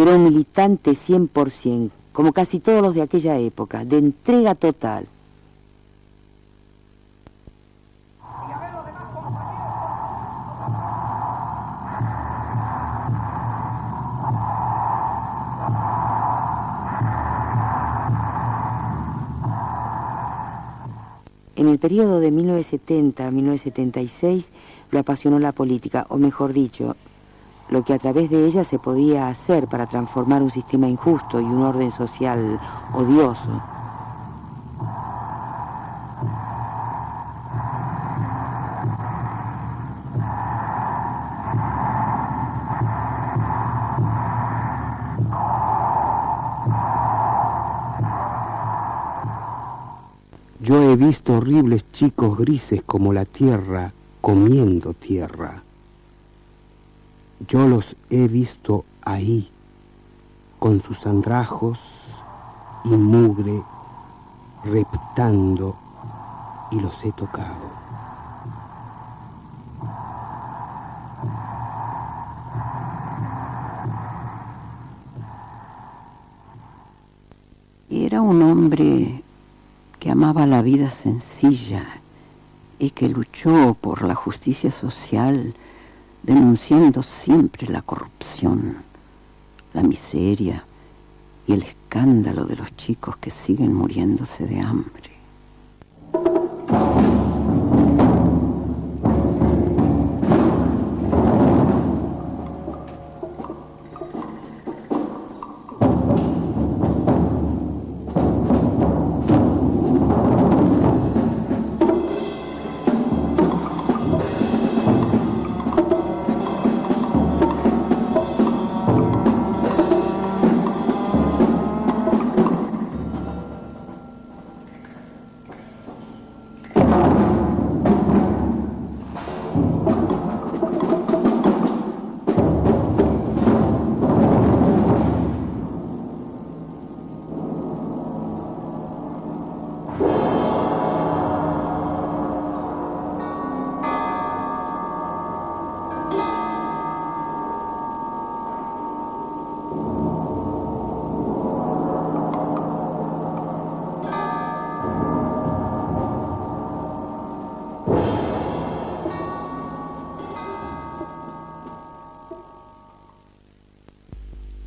Era un militante 100%, como casi todos los de aquella época, de entrega total. En el periodo de 1970 a 1976 lo apasionó la política, o mejor dicho, lo que a través de ella se podía hacer para transformar un sistema injusto y un orden social odioso. Yo he visto horribles chicos grises como la tierra comiendo tierra. Yo los he visto ahí, con sus andrajos y mugre, reptando, y los he tocado. Era un hombre que amaba la vida sencilla y que luchó por la justicia social, denunciando siempre la corrupción, la miseria y el escándalo de los chicos que siguen muriéndose de hambre.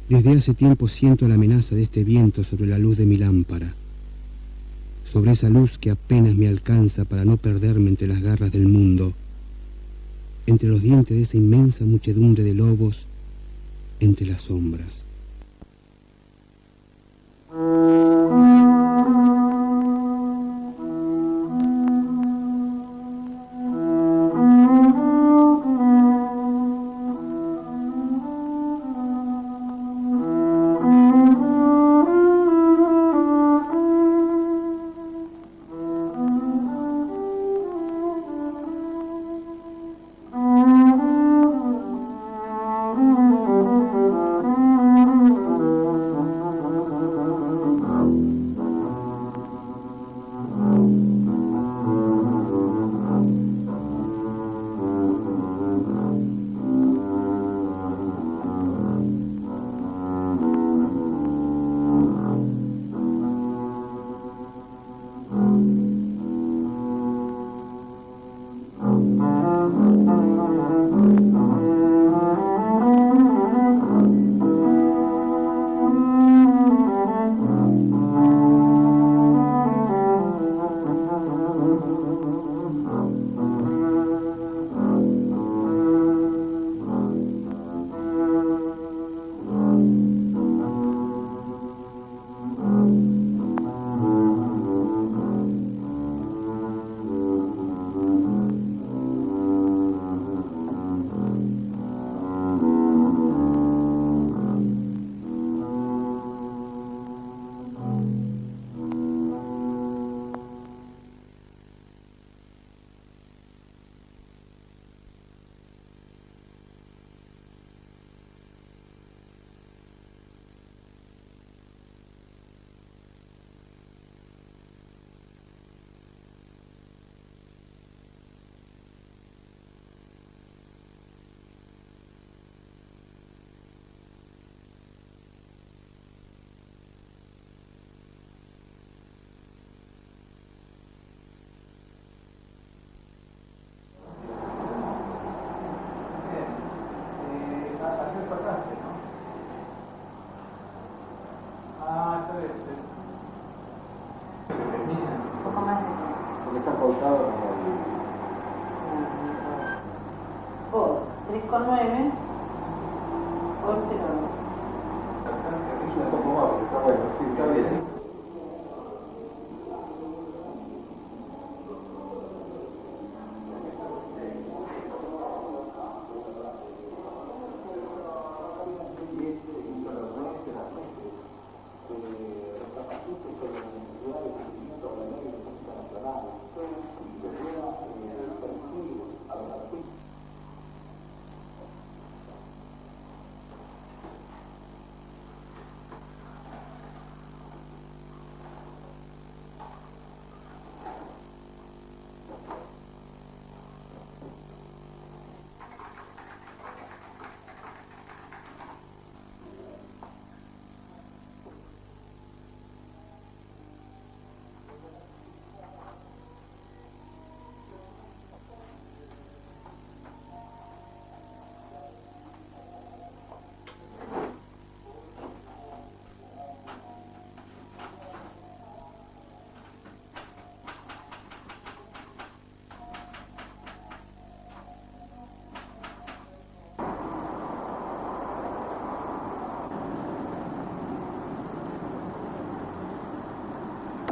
Desde hace tiempo siento la amenaza de este viento sobre la luz de mi lámpara, sobre esa luz que apenas me alcanza para no perderme entre las garras del mundo, entre los dientes de esa inmensa muchedumbre de lobos, entre las sombras. Porque está pautado por 3,9 por 0,2. Es un poco más, porque está bueno, sí, está bien.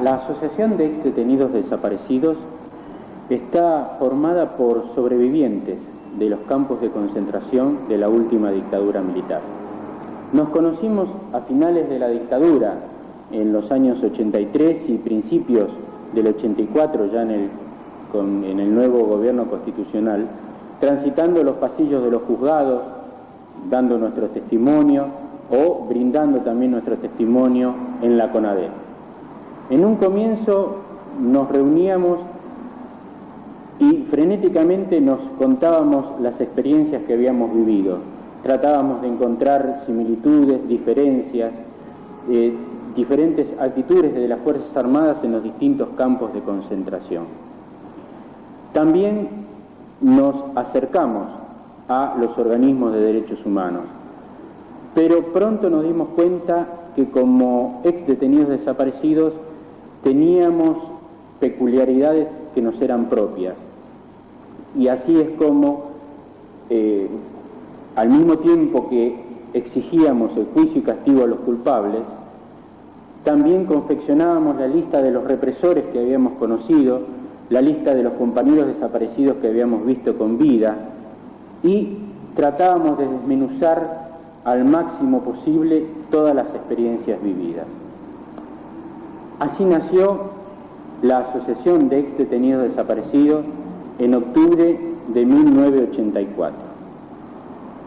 La Asociación de Ex-Detenidos Desaparecidos está formada por sobrevivientes de los campos de concentración de la última dictadura militar. Nos conocimos a finales de la dictadura, en los años 83 y principios del 84, ya en el nuevo gobierno constitucional, transitando los pasillos de los juzgados, dando nuestro testimonio o brindando también nuestro testimonio en la CONADEP. En un comienzo nos reuníamos y frenéticamente nos contábamos las experiencias que habíamos vivido. Tratábamos de encontrar similitudes, diferencias, diferentes actitudes de las Fuerzas Armadas en los distintos campos de concentración. También nos acercamos a los organismos de derechos humanos, pero pronto nos dimos cuenta que como ex-detenidos desaparecidos teníamos peculiaridades que nos eran propias. Y así es como, al mismo tiempo que exigíamos el juicio y castigo a los culpables, también confeccionábamos la lista de los represores que habíamos conocido, la lista de los compañeros desaparecidos que habíamos visto con vida, y tratábamos de desmenuzar al máximo posible todas las experiencias vividas. Así nació la Asociación de Ex-Detenidos Desaparecidos en octubre de 1984.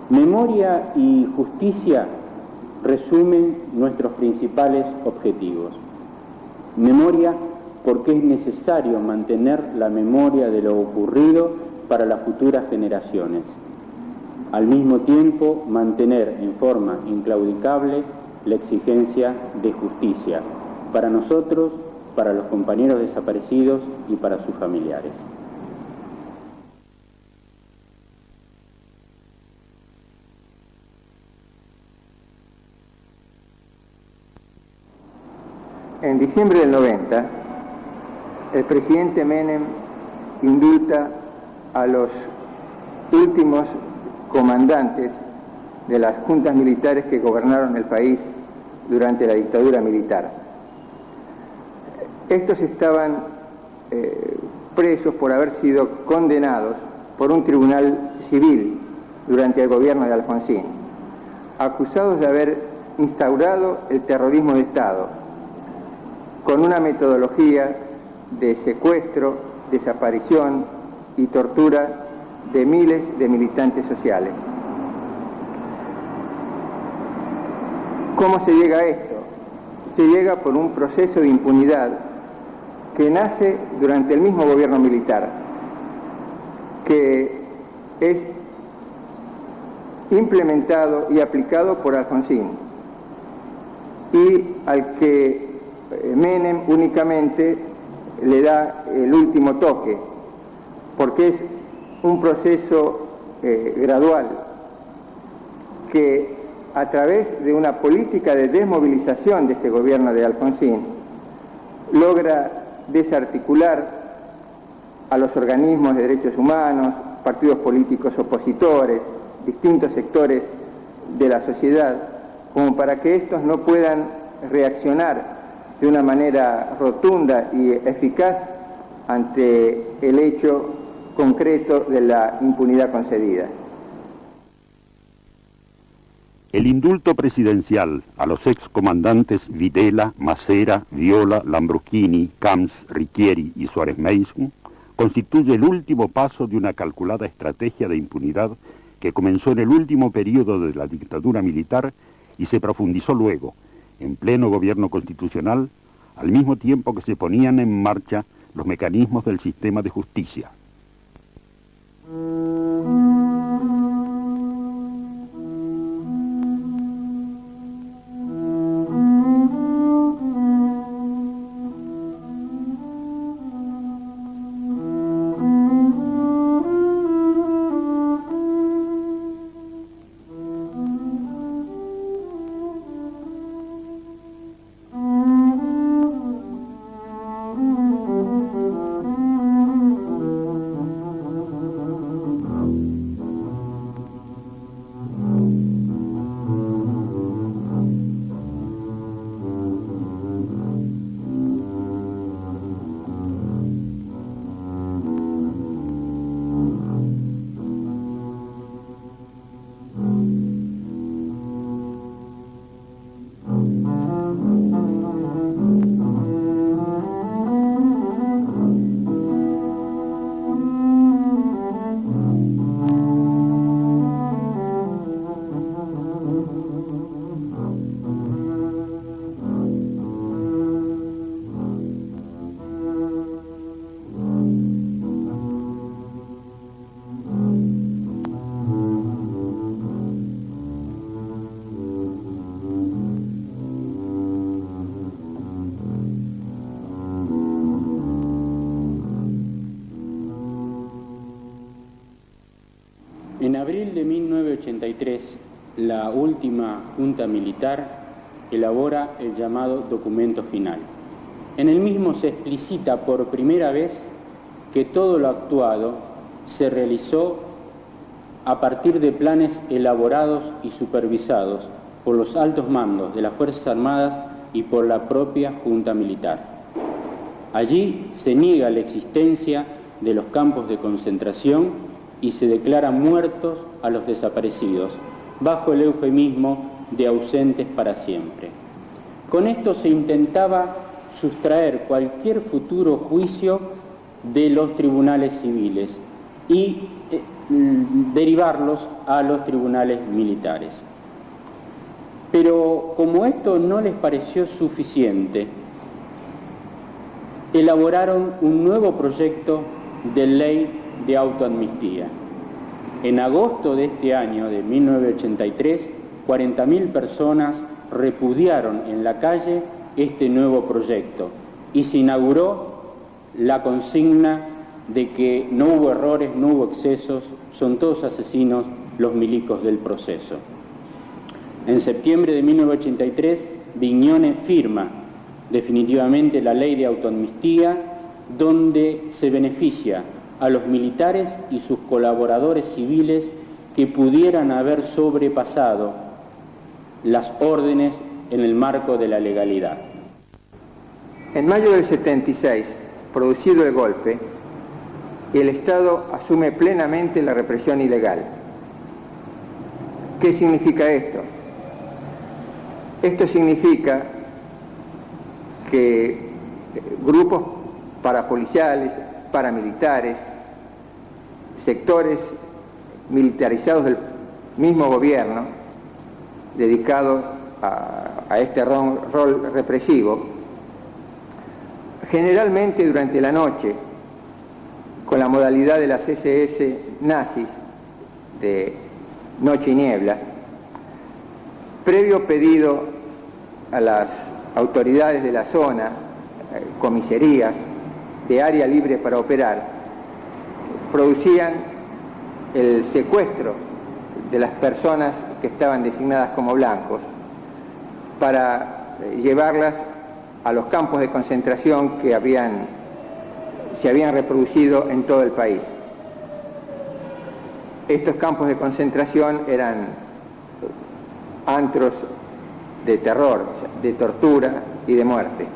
Memoria y justicia resumen nuestros principales objetivos. Memoria porque es necesario mantener la memoria de lo ocurrido para las futuras generaciones. Al mismo tiempo, mantener en forma inclaudicable la exigencia de justicia para nosotros, para los compañeros desaparecidos y para sus familiares. En diciembre del 90, el presidente Menem indulta a los últimos comandantes de las juntas militares que gobernaron el país durante la dictadura militar. Estos estaban presos por haber sido condenados por un tribunal civil durante el gobierno de Alfonsín, acusados de haber instaurado el terrorismo de Estado, con una metodología de secuestro, desaparición y tortura de miles de militantes sociales. ¿Cómo se llega a esto? Se llega por un proceso de impunidad que nace durante el mismo gobierno militar, que es implementado y aplicado por Alfonsín, y al que Menem únicamente le da el último toque, porque es un proceso gradual que a través de una política de desmovilización de este gobierno de Alfonsín, logra desarticular a los organismos de derechos humanos, partidos políticos opositores, distintos sectores de la sociedad, como para que estos no puedan reaccionar de una manera rotunda y eficaz ante el hecho concreto de la impunidad concedida. El indulto presidencial a los excomandantes Videla, Macera, Viola, Lambruschini, Camps, Ricchieri y Suárez Mason constituye el último paso de una calculada estrategia de impunidad que comenzó en el último periodo de la dictadura militar y se profundizó luego, en pleno gobierno constitucional, al mismo tiempo que se ponían en marcha los mecanismos del sistema de justicia. En abril de 1983, la última Junta Militar elabora el llamado documento final. En el mismo se explicita por primera vez que todo lo actuado se realizó a partir de planes elaborados y supervisados por los altos mandos de las Fuerzas Armadas y por la propia Junta Militar. Allí se niega la existencia de los campos de concentración y se declara muertos a los desaparecidos, bajo el eufemismo de ausentes para siempre. Con esto se intentaba sustraer cualquier futuro juicio de los tribunales civiles y derivarlos a los tribunales militares. Pero como esto no les pareció suficiente, elaboraron un nuevo proyecto de ley de autoamnistía. En agosto de este año, de 1983, 40.000 personas repudiaron en la calle este nuevo proyecto y se inauguró la consigna de que no hubo errores, no hubo excesos, son todos asesinos los milicos del proceso. En septiembre de 1983, Vignone firma definitivamente la ley de autoamnistía, donde se beneficia a los militares y sus colaboradores civiles que pudieran haber sobrepasado las órdenes en el marco de la legalidad. En mayo del 76, producido el golpe, el Estado asume plenamente la represión ilegal. ¿Qué significa esto? Esto significa que grupos parapoliciales, paramilitares, sectores militarizados del mismo gobierno, dedicados a este rol represivo, generalmente durante la noche, con la modalidad de las SS nazis de noche y niebla, previo pedido a las autoridades de la zona, comisarías, de área libre para operar, producían el secuestro de las personas que estaban designadas como blancos para llevarlas a los campos de concentración que se habían reproducido en todo el país. Estos campos de concentración eran antros de terror, de tortura y de muerte.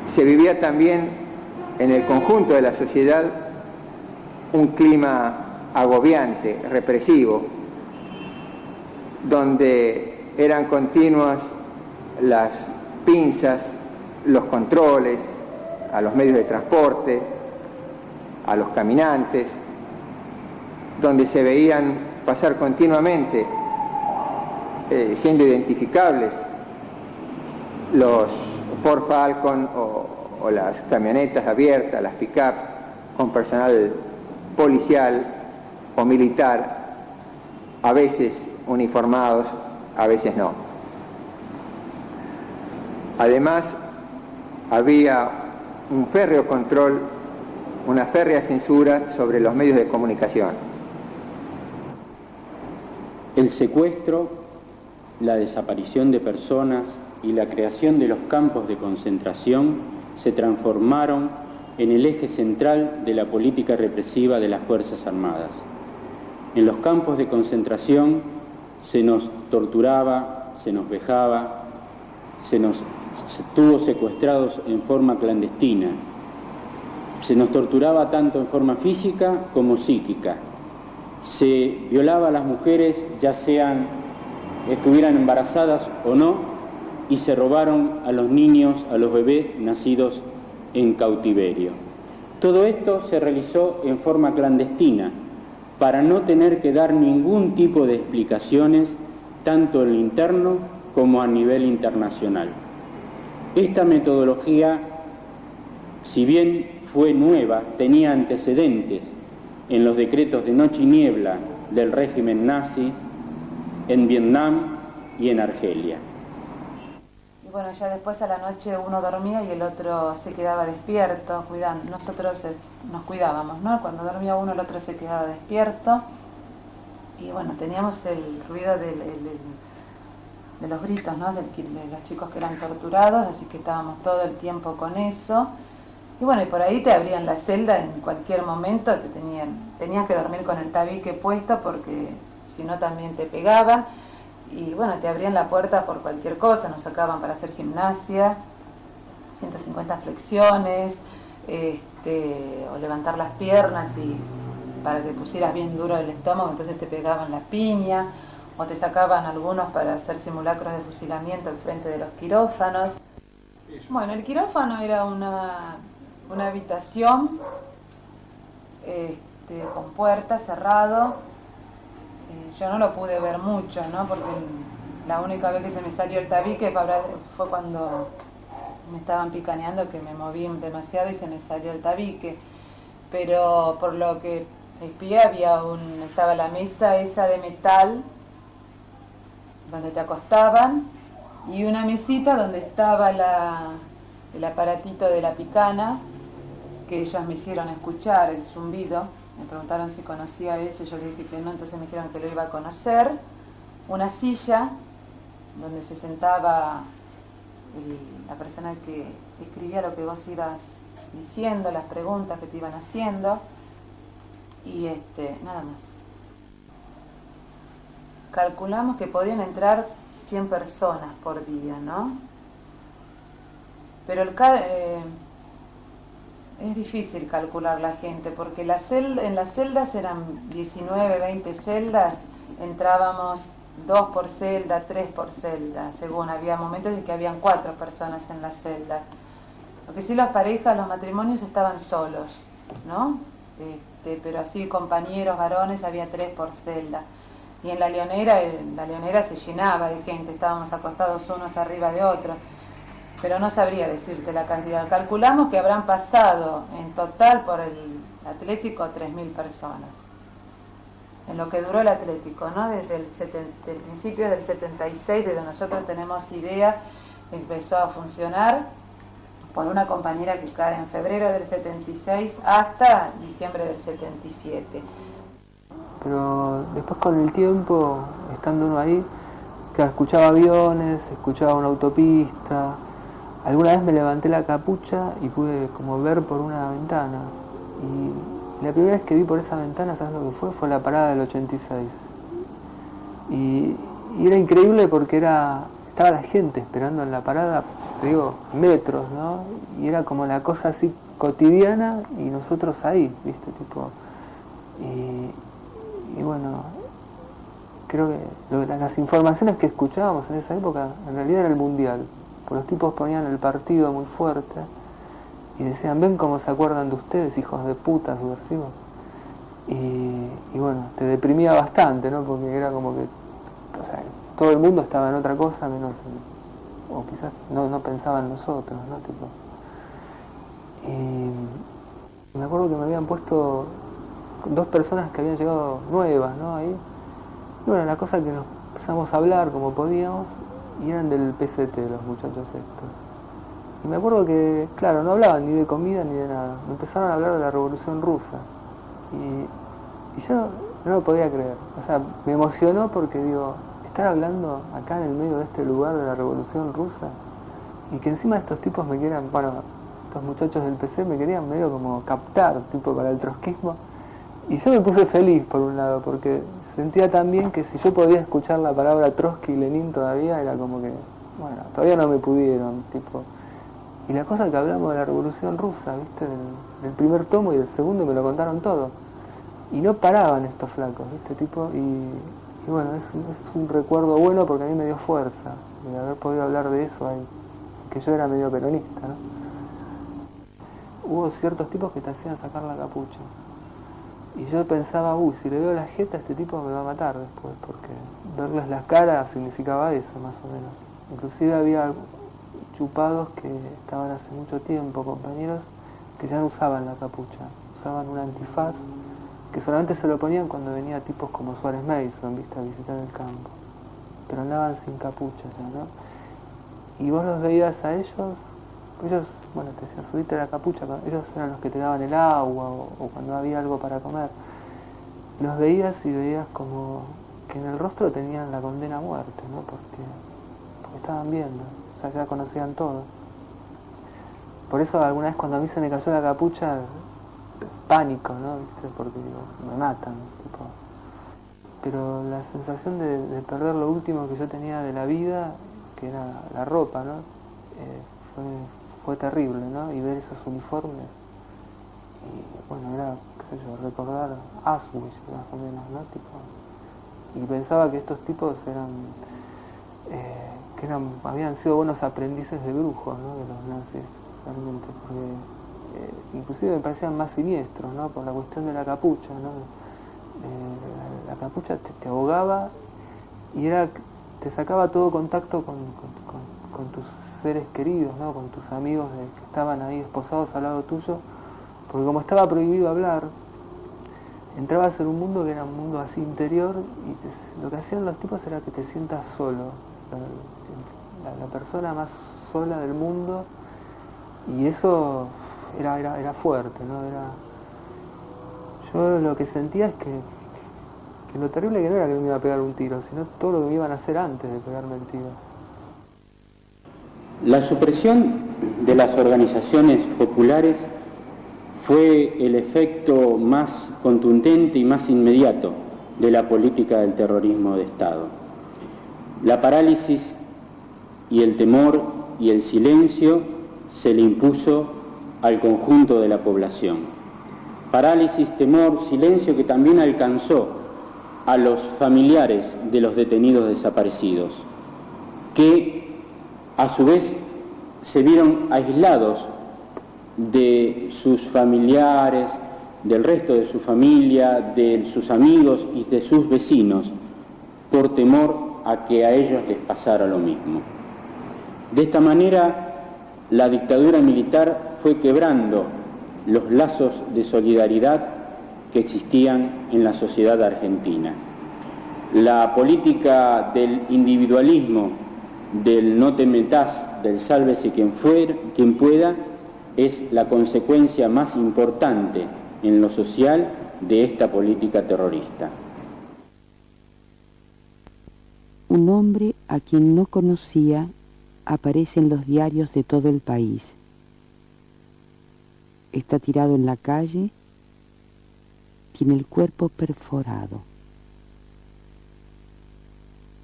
Se vivía también en el conjunto de la sociedad un clima agobiante, represivo, donde eran continuas las pinzas, los controles a los medios de transporte, a los caminantes, donde se veían pasar continuamente, siendo identificables, los Ford Falcon o las camionetas abiertas, las pick-up, con personal policial o militar, a veces uniformados, a veces no. Además, había un férreo control, una férrea censura sobre los medios de comunicación. El secuestro, la desaparición de personas y la creación de los campos de concentración se transformaron en el eje central de la política represiva de las Fuerzas Armadas. En los campos de concentración se nos torturaba, se nos vejaba, se tuvo secuestrados en forma clandestina, se nos torturaba tanto en forma física como psíquica, se violaba a las mujeres, ya sean estuvieran embarazadas o no, y se robaron a los niños, a los bebés nacidos en cautiverio. Todo esto se realizó en forma clandestina para no tener que dar ningún tipo de explicaciones, tanto en lo interno como a nivel internacional. Esta metodología, si bien fue nueva, tenía antecedentes en los decretos de noche y niebla del régimen nazi, en Vietnam y en Argelia. Y bueno, ya después a la noche uno dormía y el otro se quedaba despierto, cuidando. Nosotros nos cuidábamos, ¿no? Cuando dormía uno el otro se quedaba despierto. Y bueno, teníamos el ruido de los gritos, ¿no? De los chicos que eran torturados, así que estábamos todo el tiempo con eso. Y bueno, y por ahí te abrían la celda en cualquier momento, tenías que dormir con el tabique puesto porque si no también te pegaban. Y bueno, te abrían la puerta por cualquier cosa, nos sacaban para hacer gimnasia, 150 flexiones, o levantar las piernas y para que pusieras bien duro el estómago, entonces te pegaban la piña, o te sacaban algunos para hacer simulacros de fusilamiento en frente de los quirófanos. Bueno, el quirófano era una habitación con puerta, cerrado. Yo no lo pude ver mucho, ¿no? Porque la única vez que se me salió el tabique fue cuando me estaban picaneando, que me moví demasiado y se me salió el tabique. Pero por lo que espié estaba la mesa esa de metal donde te acostaban y una mesita donde estaba el aparatito de la picana, que ellos me hicieron escuchar el zumbido. Me preguntaron si conocía eso, yo le dije que no, entonces me dijeron que lo iba a conocer. Una silla donde se sentaba la persona que escribía lo que vos ibas diciendo, las preguntas que te iban haciendo, y nada más. Calculamos que podían entrar 100 personas por día, ¿no? Pero es difícil calcular la gente, porque en las celdas eran 19, 20 celdas, entrábamos 2 por celda, 3 por celda, según había momentos en que habían 4 personas en la celda. Lo que sí, las parejas, los matrimonios estaban solos, ¿no? Pero así compañeros, varones, había 3 por celda. Y en la leonera se llenaba de gente, estábamos acostados unos arriba de otros. Pero no sabría decirte la cantidad. Calculamos que habrán pasado en total por el Atlético 3.000 personas. En lo que duró el Atlético, ¿no? Desde el principio del 76, desde nosotros tenemos idea, empezó a funcionar por una compañera que cae en febrero del 76 hasta diciembre del 77. pero después con el tiempo, estando uno ahí, claro, escuchaba aviones, escuchaba una autopista. Alguna vez me levanté la capucha y pude como ver por una ventana. Y la primera vez que vi por esa ventana, ¿sabes lo que fue? Fue la parada del 86. Y era increíble porque estaba la gente esperando en la parada, te digo, metros, ¿no? Y era como la cosa así cotidiana y nosotros ahí, ¿viste? Tipo, y bueno, creo que las informaciones que escuchábamos en esa época en realidad era el mundial, porque los tipos ponían el partido muy fuerte y decían, ven cómo se acuerdan de ustedes, hijos de puta, subversivos. Y bueno, te deprimía bastante, ¿no? Porque era como que, o sea, todo el mundo estaba en otra cosa menos, o quizás no pensaba en nosotros, ¿no? Tipo, y me acuerdo que me habían puesto 2 personas que habían llegado nuevas, ¿no? Ahí. Y bueno, la cosa que nos empezamos a hablar como podíamos, y eran del PCT los muchachos estos. Y me acuerdo que, claro, no hablaban ni de comida ni de nada. Me empezaron a hablar de la Revolución Rusa. Y yo no lo podía creer. O sea, me emocionó porque digo, estar hablando acá en el medio de este lugar de la Revolución Rusa, y que encima estos tipos me quieran, bueno, estos muchachos del PC me querían medio como captar, tipo para el trotskismo. Y yo me puse feliz por un lado, porque sentía también que si yo podía escuchar la palabra Trotsky y Lenin todavía, era como que, bueno, todavía no me pudieron, tipo. Y la cosa que hablamos de la Revolución Rusa, ¿viste? Del primer tomo y del segundo me lo contaron todo. Y no paraban estos flacos, ¿viste? Tipo, y bueno, es un recuerdo bueno porque a mí me dio fuerza de haber podido hablar de eso ahí, que yo era medio peronista, ¿no? Hubo ciertos tipos que te hacían sacar la capucha. Y yo pensaba, si le veo la jeta a este tipo me va a matar después, porque verles las caras significaba eso, más o menos. Inclusive había chupados que estaban hace mucho tiempo, compañeros, que ya no usaban la capucha, usaban un antifaz, que solamente se lo ponían cuando venía tipos como Suárez Mason, ¿viste? A visitar el campo. Pero andaban sin capucha ya, ¿no? Y vos los veías a ellos, bueno, te decían, subite la capucha, ellos eran los que te daban el agua o cuando había algo para comer. Los veías y veías como que en el rostro tenían la condena a muerte, ¿no? Porque estaban viendo, o sea, ya conocían todo. Por eso alguna vez cuando a mí se me cayó la capucha, pánico, ¿no? ¿Viste? Porque digo, me matan, tipo. Pero la sensación de perder lo último que yo tenía de la vida, que era la ropa, ¿no? Fue terrible, ¿no? Y ver esos uniformes. Y bueno, era, qué sé yo, recordar Auschwitz, más o menos, ¿no? Tipo, y pensaba que estos tipos habían sido buenos aprendices de brujos, ¿no? De los nazis, realmente, porque inclusive me parecían más siniestros, ¿no? Por la cuestión de la capucha, ¿no? La capucha te ahogaba y te sacaba todo contacto con tus seres queridos, ¿no? Con tus amigos que estaban ahí esposados al lado tuyo, porque como estaba prohibido hablar, entrabas en un mundo que era un mundo así interior y lo que hacían los tipos era que te sientas solo, la persona más sola del mundo, y eso era fuerte, ¿no? Yo lo que sentía es que lo terrible que no era que me iba a pegar un tiro, sino todo lo que me iban a hacer antes de pegarme el tiro. La supresión de las organizaciones populares fue el efecto más contundente y más inmediato de la política del terrorismo de Estado. La parálisis y el temor y el silencio se le impuso al conjunto de la población. Parálisis, temor, silencio que también alcanzó a los familiares de los detenidos desaparecidos, que a su vez se vieron aislados de sus familiares, del resto de su familia, de sus amigos y de sus vecinos, por temor a que a ellos les pasara lo mismo. De esta manera, la dictadura militar fue quebrando los lazos de solidaridad que existían en la sociedad argentina. La política del individualismo, del no te metas, del sálvese quien pueda, es la consecuencia más importante en lo social de esta política terrorista. un hombre a quien no conocía aparece en los diarios de todo el país. Está tirado en la calle, tiene el cuerpo perforado.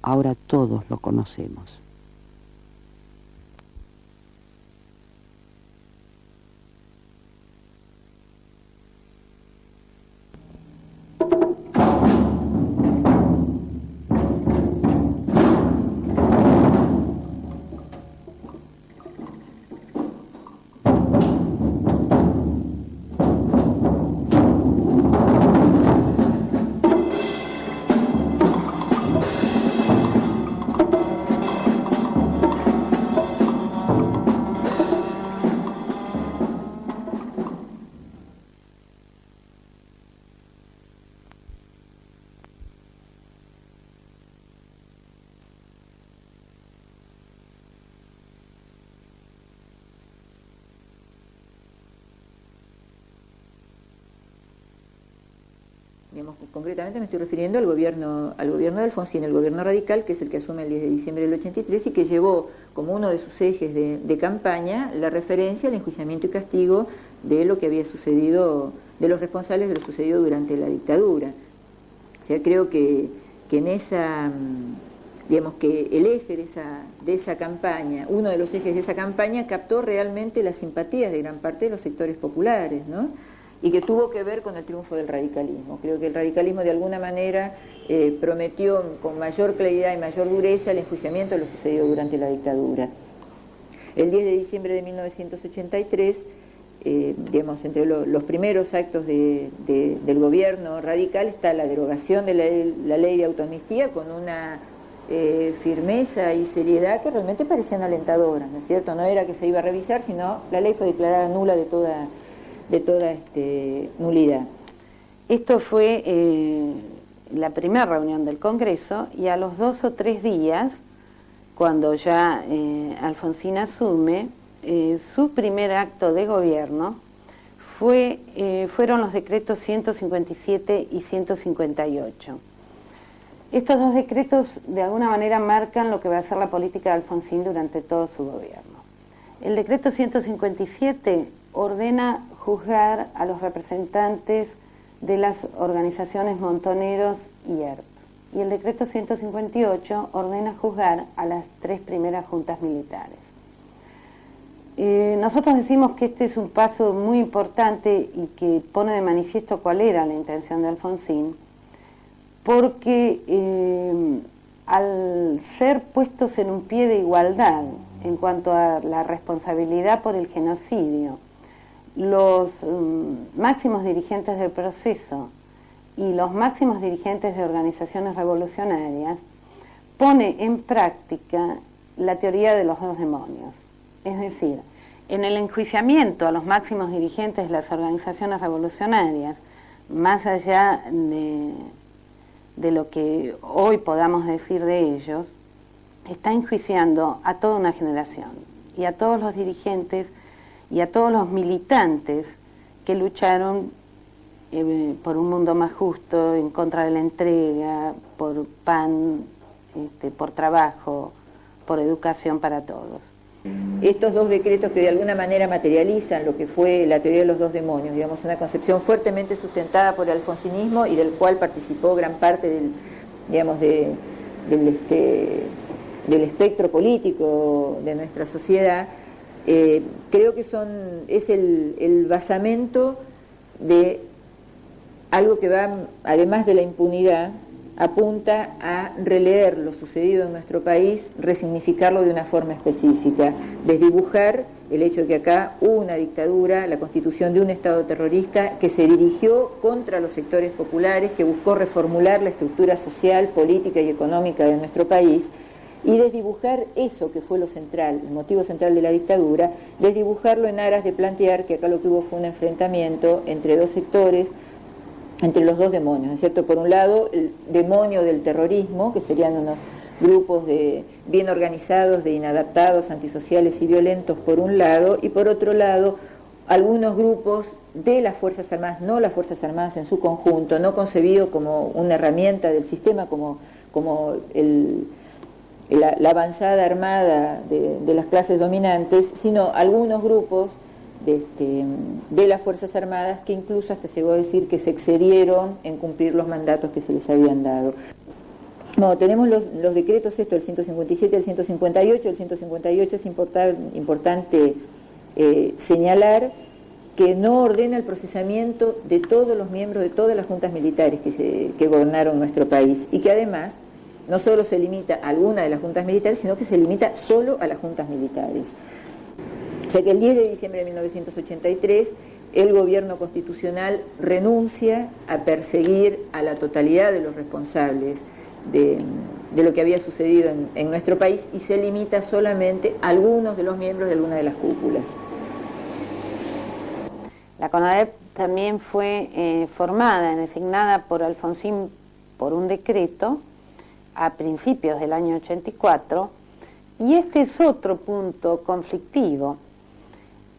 Ahora todos lo conocemos. Concretamente me estoy refiriendo al gobierno de Alfonsín, el gobierno radical, que es el que asume el 10 de diciembre del 83 y que llevó como uno de sus ejes de campaña la referencia al enjuiciamiento y castigo de lo que había sucedido, de los responsables de lo sucedido durante la dictadura. O sea, creo que en esa, digamos que el eje de esa campaña, uno de los ejes de esa campaña captó realmente las simpatías de gran parte de los sectores populares, ¿no? Y que tuvo que ver con el triunfo del radicalismo. Creo que el radicalismo de alguna manera prometió con mayor claridad y mayor dureza el enjuiciamiento de lo sucedido durante la dictadura. El 10 de diciembre de 1983, digamos, entre los primeros actos del gobierno radical está la derogación de la ley de autoamnistía con una firmeza y seriedad que realmente parecían alentadoras, ¿no es cierto? No era que se iba a revisar, sino la ley fue declarada nula de toda nulidad. Esto fue la primera reunión del Congreso y a los 2 o 3 días, cuando ya Alfonsín asume, su primer acto de gobierno fueron los decretos 157 y 158. Estos dos decretos de alguna manera marcan lo que va a ser la política de Alfonsín durante todo su gobierno. El decreto 157 ordena juzgar a los representantes de las organizaciones Montoneros y ERP. Y el decreto 158 ordena juzgar a las 3 primeras juntas militares. Nosotros decimos que este es un paso muy importante y que pone de manifiesto cuál era la intención de Alfonsín, porque al ser puestos en un pie de igualdad en cuanto a la responsabilidad por el genocidio, los máximos dirigentes del proceso y los máximos dirigentes de organizaciones revolucionarias, pone en práctica la teoría de los 2 demonios. Es decir, en el enjuiciamiento a los máximos dirigentes de las organizaciones revolucionarias, más allá de lo que hoy podamos decir de ellos, está enjuiciando a toda una generación y a todos los dirigentes y a todos los militantes que lucharon por un mundo más justo, en contra de la entrega, por pan, por trabajo, por educación para todos. Estos 2 decretos que de alguna manera materializan lo que fue la teoría de los 2 demonios, digamos, una concepción fuertemente sustentada por el alfonsinismo y del cual participó gran parte del espectro político de nuestra sociedad, creo que es el basamento de algo que va, además de la impunidad, apunta a releer lo sucedido en nuestro país, resignificarlo de una forma específica, desdibujar el hecho de que acá hubo una dictadura, la constitución de un Estado terrorista que se dirigió contra los sectores populares, que buscó reformular la estructura social, política y económica de nuestro país, y desdibujar eso que fue lo central, el motivo central de la dictadura, desdibujarlo en aras de plantear que acá lo que hubo fue un enfrentamiento entre 2 sectores, entre los 2 demonios, ¿no es cierto? Por un lado, el demonio del terrorismo, que serían unos grupos bien organizados, de inadaptados, antisociales y violentos, por un lado, y por otro lado, algunos grupos de las Fuerzas Armadas, no las Fuerzas Armadas en su conjunto, no concebido como una herramienta del sistema, como la avanzada armada de las clases dominantes, sino algunos grupos de las Fuerzas Armadas que incluso hasta llegó a decir que se excedieron en cumplir los mandatos que se les habían dado. Bueno, tenemos los decretos, el 157 y el 158. El 158 es importante señalar que no ordena el procesamiento de todos los miembros de todas las juntas militares que gobernaron nuestro país, y que además no solo se limita a alguna de las juntas militares, sino que se limita solo a las juntas militares. O sea que el 10 de diciembre de 1983 el gobierno constitucional renuncia a perseguir a la totalidad de los responsables de lo que había sucedido en nuestro país, y se limita solamente a algunos de los miembros de alguna de las cúpulas. La CONADEP también fue formada, designada por Alfonsín por un decreto a principios del año 84, y este es otro punto conflictivo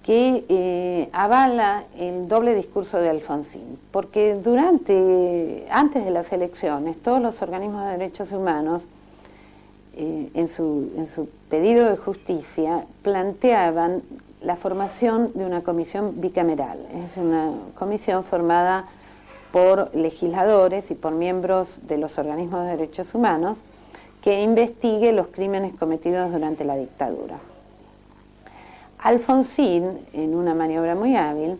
que avala el doble discurso de Alfonsín, porque antes de las elecciones, todos los organismos de derechos humanos, en su pedido de justicia, planteaban la formación de una comisión bicameral. Es una comisión formada por legisladores y por miembros de los organismos de derechos humanos que investigue los crímenes cometidos durante la dictadura. Alfonsín, en una maniobra muy hábil,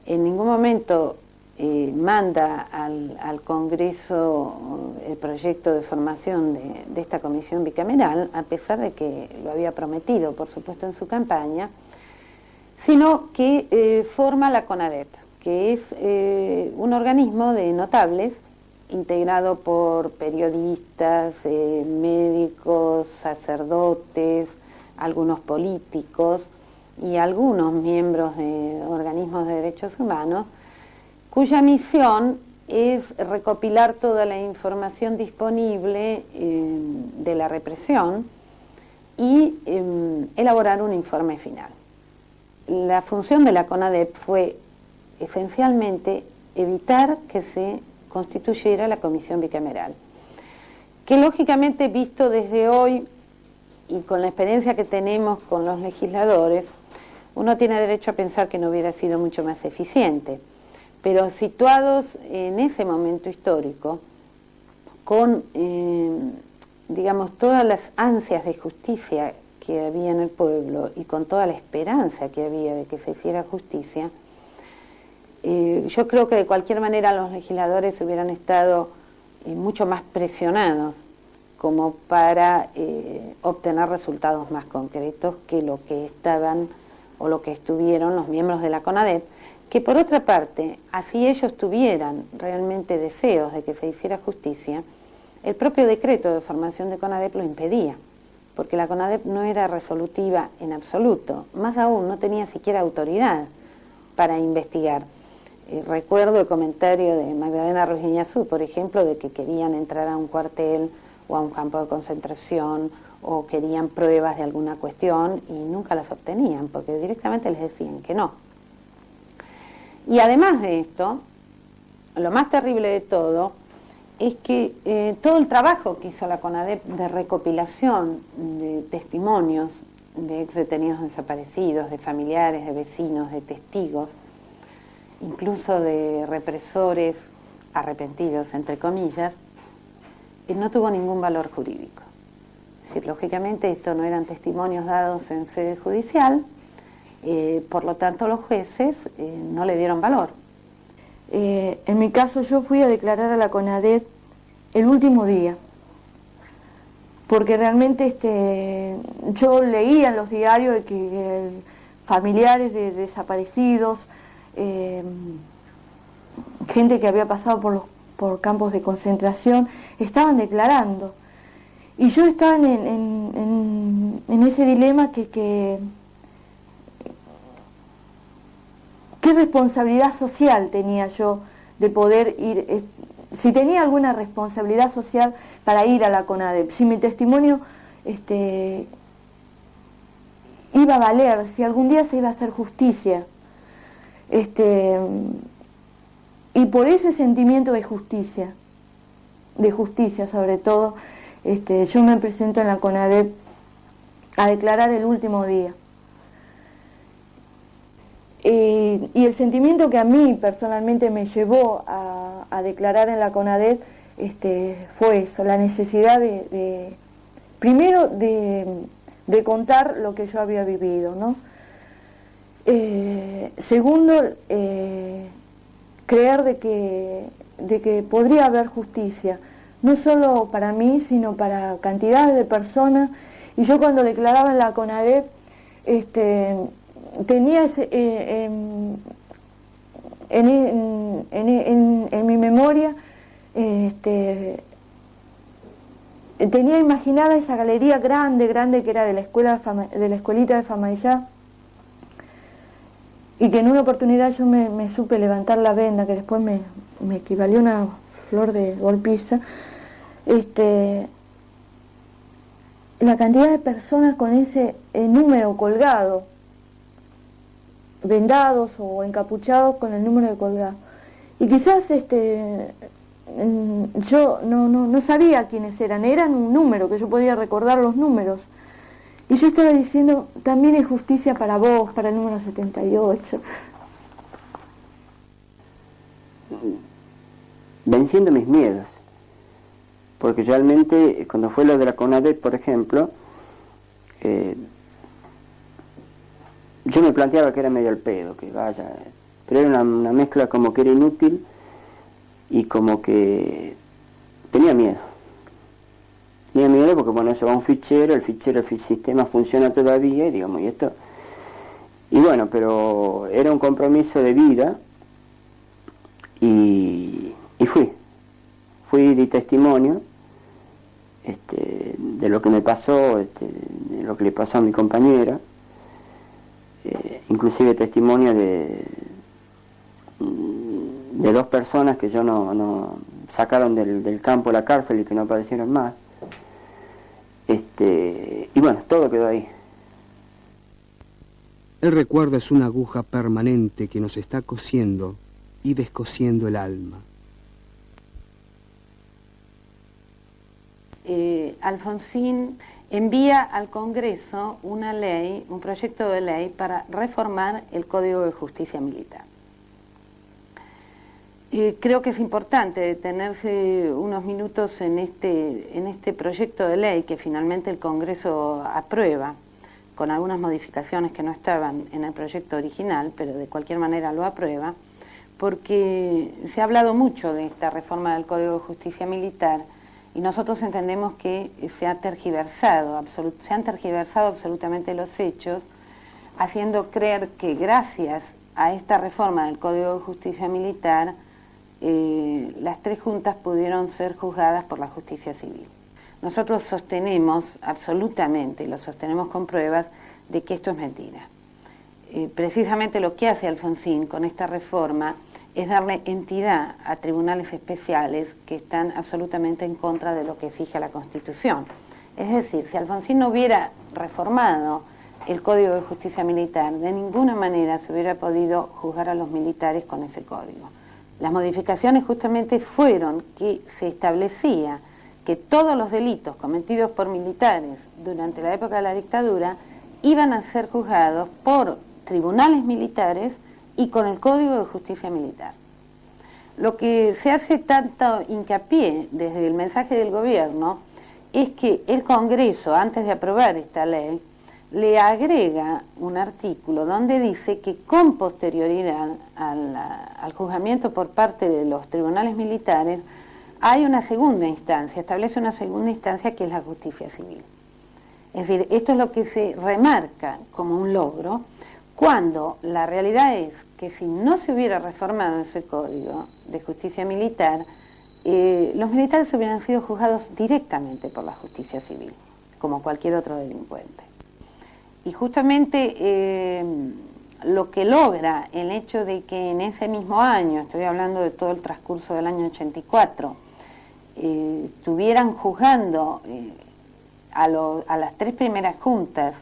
en ningún momento manda al Congreso el proyecto de formación de esta comisión bicameral, a pesar de que lo había prometido, por supuesto, en su campaña, sino que forma la CONADEP, que es un organismo de notables integrado por periodistas, médicos, sacerdotes, algunos políticos y algunos miembros de organismos de derechos humanos, cuya misión es recopilar toda la información disponible de la represión y elaborar un informe final. La función de la CONADEP fue esencialmente evitar que se constituyera la comisión bicameral, que lógicamente, visto desde hoy y con la experiencia que tenemos con los legisladores, uno tiene derecho a pensar que no hubiera sido mucho más eficiente, pero situados en ese momento histórico, con, digamos, todas las ansias de justicia que había en el pueblo y con toda la esperanza que había de que se hiciera justicia, yo creo que de cualquier manera los legisladores hubieran estado mucho más presionados como para obtener resultados más concretos que lo que estaban o lo que estuvieron los miembros de la CONADEP, que por otra parte, así ellos tuvieran realmente deseos de que se hiciera justicia, el propio decreto de formación de CONADEP lo impedía, porque la CONADEP no era resolutiva en absoluto, más aún no tenía siquiera autoridad para investigar. Recuerdo el comentario de Magdalena Ruiz Guiñazú, por ejemplo, de que querían entrar a un cuartel o a un campo de concentración o querían pruebas de alguna cuestión y nunca las obtenían porque directamente les decían que no. Y además de esto, lo más terrible de todo es que todo el trabajo que hizo la CONADEP de recopilación de testimonios de ex detenidos desaparecidos, de familiares, de vecinos, de testigos, incluso de represores arrepentidos, entre comillas, no tuvo ningún valor jurídico. Es decir, lógicamente esto no eran testimonios dados en sede judicial, por lo tanto los jueces no le dieron valor. En mi caso yo fui a declarar a la CONADEP el último día, porque realmente yo leía en los diarios de que familiares de desaparecidos, gente que había pasado por campos de concentración, estaban declarando. Y yo estaba en ese dilema ¿qué responsabilidad social tenía yo de poder ir, si tenía alguna responsabilidad social para ir a la CONADEP, si mi testimonio iba a valer, si algún día se iba a hacer justicia? Y por ese sentimiento de justicia sobre todo, yo me presento en la CONADEP a declarar el último día. Y el sentimiento que a mí personalmente me llevó a declarar en la CONADEP fue eso, la necesidad primero de contar lo que yo había vivido, ¿no? Segundo, creer de que podría haber justicia, no solo para mí, sino para cantidades de personas. Y yo cuando declaraba en la CONADEP, tenía en mi memoria, tenía imaginada esa galería grande que era de la escuelita de Famaillá, y que en una oportunidad yo me supe levantar la venda, que después me equivalió una flor de golpiza. La cantidad de personas con ese número colgado, vendados o encapuchados con el número de colgado. Y quizás yo no sabía quiénes eran un número, que yo podía recordar los números. Y yo estaba diciendo, también es justicia para vos, para el número 78. Venciendo mis miedos. Porque realmente, cuando fue lo de la CONADEP, por ejemplo, yo me planteaba que era medio al pedo, que vaya, pero era una mezcla como que era inútil y como que tenía miedo. Tenía miedo porque, bueno, eso va a un fichero, el sistema funciona todavía, y digamos, y esto. Y bueno, pero era un compromiso de vida y di testimonio de lo que me pasó, de lo que le pasó a mi compañera, inclusive testimonio de dos personas que yo no sacaron del campo a la cárcel y que no aparecieron más. Y bueno, todo quedó ahí. El recuerdo es una aguja permanente que nos está cosiendo y descosiendo el alma. Alfonsín envía al Congreso una ley, un proyecto de ley para reformar el Código de Justicia Militar. Creo que es importante detenerse unos minutos en este proyecto de ley que finalmente el Congreso aprueba, con algunas modificaciones que no estaban en el proyecto original, pero de cualquier manera lo aprueba, porque se ha hablado mucho de esta reforma del Código de Justicia Militar y nosotros entendemos que se han tergiversado absolutamente los hechos, haciendo creer que gracias a esta reforma del Código de Justicia Militar las tres juntas pudieron ser juzgadas por la justicia civil. Nosotros sostenemos absolutamente, y lo sostenemos con pruebas, de que esto es mentira. Precisamente lo que hace Alfonsín con esta reforma es darle entidad a tribunales especiales que están absolutamente en contra de lo que fija la Constitución. Es decir, si Alfonsín no hubiera reformado el Código de Justicia Militar, de ninguna manera se hubiera podido juzgar a los militares con ese código. Las modificaciones justamente fueron que se establecía que todos los delitos cometidos por militares durante la época de la dictadura iban a ser juzgados por tribunales militares y con el Código de Justicia Militar. Lo que se hace tanto hincapié desde el mensaje del gobierno es que el Congreso, antes de aprobar esta ley, le agrega un artículo donde dice que con posterioridad al juzgamiento por parte de los tribunales militares hay una segunda instancia, establece una segunda instancia que es la justicia civil. Es decir, esto es lo que se remarca como un logro, cuando la realidad es que si no se hubiera reformado ese Código de Justicia Militar, los militares hubieran sido juzgados directamente por la justicia civil, como cualquier otro delincuente. Y justamente lo que logra el hecho de que en ese mismo año, estoy hablando de todo el transcurso del año 84, estuvieran juzgando a las tres primeras juntas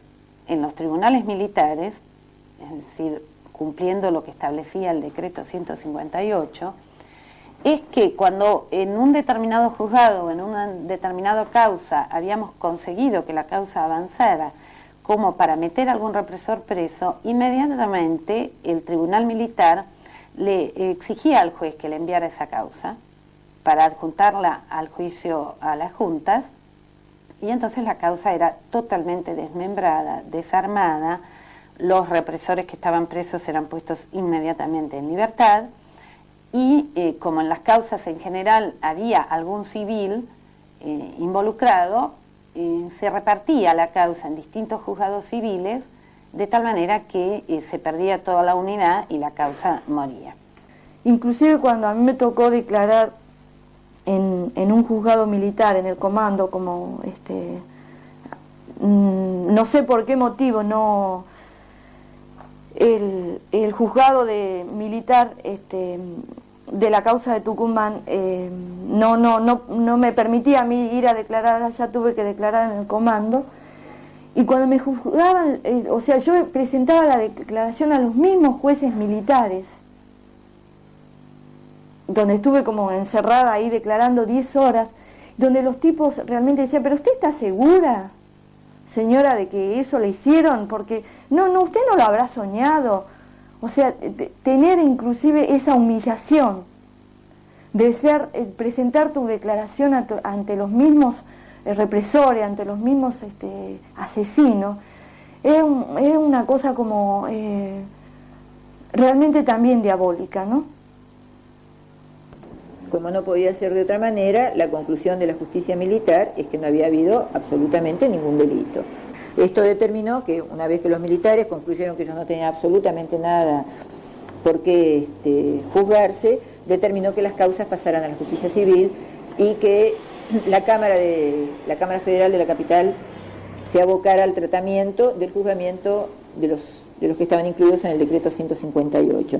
en los tribunales militares, es decir, cumpliendo lo que establecía el decreto 158, es que cuando en un determinado juzgado, en una determinada causa, habíamos conseguido que la causa avanzara como para meter a algún represor preso, inmediatamente el tribunal militar le exigía al juez que le enviara esa causa para adjuntarla al juicio a las juntas, y entonces la causa era totalmente desmembrada, desarmada, los represores que estaban presos eran puestos inmediatamente en libertad, y como en las causas en general había algún civil involucrado, se repartía la causa en distintos juzgados civiles, de tal manera que se perdía toda la unidad y la causa moría. Inclusive cuando a mí me tocó declarar en un juzgado militar, en el comando, como no sé por qué motivo, no el juzgado militar de la causa de Tucumán no me permitía a mí ir a declarar allá, tuve que declarar en el comando. Y cuando me juzgaban, o sea, yo presentaba la declaración a los mismos jueces militares, donde estuve como encerrada ahí declarando 10 horas, donde los tipos realmente decían, pero ¿usted está segura, señora, de que eso le hicieron? Porque no, usted no lo habrá soñado. O sea, tener inclusive esa humillación de presentar tu declaración ante los mismos represores, ante los mismos asesinos, era una cosa como realmente también diabólica, ¿no? Como no podía ser de otra manera, la conclusión de la justicia militar es que no había habido absolutamente ningún delito. Esto determinó que una vez que los militares concluyeron que ellos no tenían absolutamente nada por qué juzgarse, determinó que las causas pasaran a la justicia civil y que la Cámara Federal de la capital se abocara al tratamiento del juzgamiento de los que estaban incluidos en el decreto 158.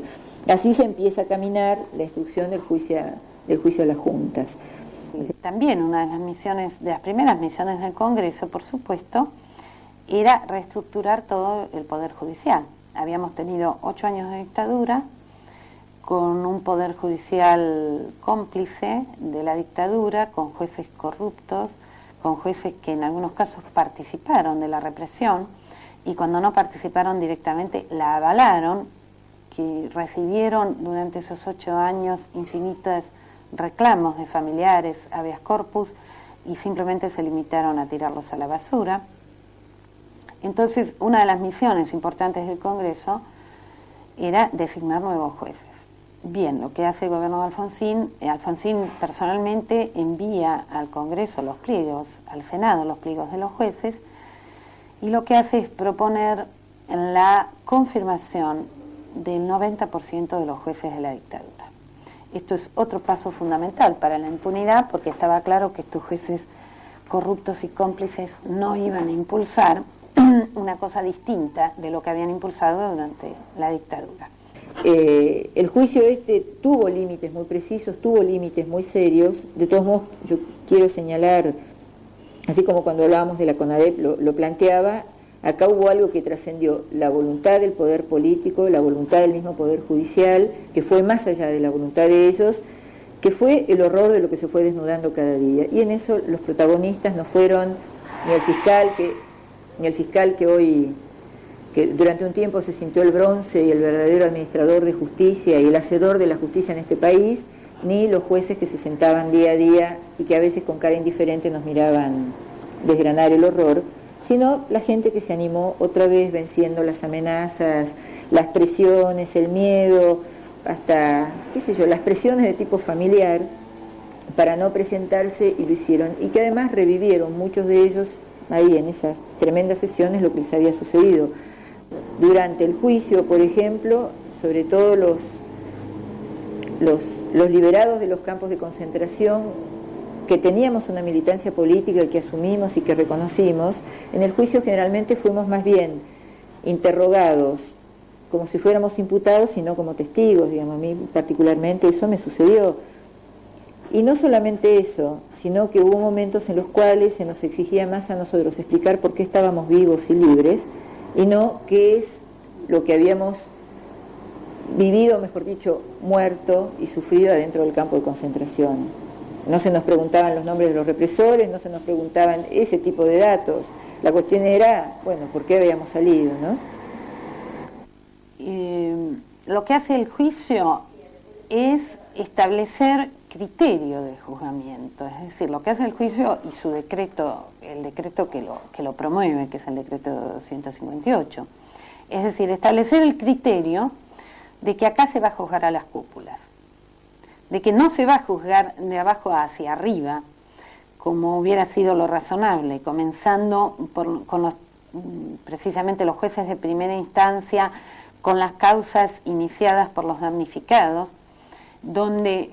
Así se empieza a caminar la instrucción del juicio a las juntas. También una de las misiones, de las primeras misiones del Congreso, por supuesto, era reestructurar todo el Poder Judicial. Habíamos tenido 8 años de dictadura, con un Poder Judicial cómplice de la dictadura, con jueces corruptos, con jueces que en algunos casos participaron de la represión, y cuando no participaron directamente la avalaron, que recibieron durante esos 8 años infinitos reclamos de familiares, habeas corpus, y simplemente se limitaron a tirarlos a la basura. Entonces, una de las misiones importantes del Congreso era designar nuevos jueces. Bien, lo que hace el gobierno de Alfonsín personalmente envía al Congreso los pliegos, al Senado los pliegos de los jueces, y lo que hace es proponer la confirmación del 90% de los jueces de la dictadura. Esto es otro paso fundamental para la impunidad, porque estaba claro que estos jueces corruptos y cómplices no iban a impulsar una cosa distinta de lo que habían impulsado durante la dictadura. El juicio tuvo límites muy precisos, tuvo límites muy serios. De todos modos, yo quiero señalar, así como cuando hablábamos de la CONADEP lo planteaba, acá hubo algo que trascendió la voluntad del poder político, la voluntad del mismo poder judicial, que fue más allá de la voluntad de ellos, que fue el horror de lo que se fue desnudando cada día. Y en eso los protagonistas no fueron ni el fiscal que durante un tiempo se sintió el bronce y el verdadero administrador de justicia y el hacedor de la justicia en este país, ni los jueces que se sentaban día a día y que a veces con cara indiferente nos miraban desgranar el horror, sino la gente que se animó otra vez venciendo las amenazas, las presiones, el miedo, hasta, las presiones de tipo familiar para no presentarse, y lo hicieron, y que además revivieron muchos de ellos ahí en esas tremendas sesiones lo que les había sucedido. Durante el juicio, por ejemplo, sobre todo los liberados de los campos de concentración, que teníamos una militancia política que asumimos y que reconocimos, en el juicio generalmente fuimos más bien interrogados como si fuéramos imputados y no como testigos, digamos. A mí particularmente eso me sucedió. Y no solamente eso, sino que hubo momentos en los cuales se nos exigía más a nosotros explicar por qué estábamos vivos y libres, y no qué es lo que habíamos vivido, mejor dicho, muerto y sufrido adentro del campo de concentración. No se nos preguntaban los nombres de los represores, no se nos preguntaban ese tipo de datos. La cuestión era, bueno, ¿por qué habíamos salido, no? Lo que hace el juicio es establecer criterio de juzgamiento, es decir, lo que hace el juicio y su decreto, el decreto que lo promueve, que es el decreto 158, es decir, establecer el criterio de que acá se va a juzgar a las cúpulas, de que no se va a juzgar de abajo hacia arriba, como hubiera sido lo razonable, comenzando precisamente los jueces de primera instancia, con las causas iniciadas por los damnificados, donde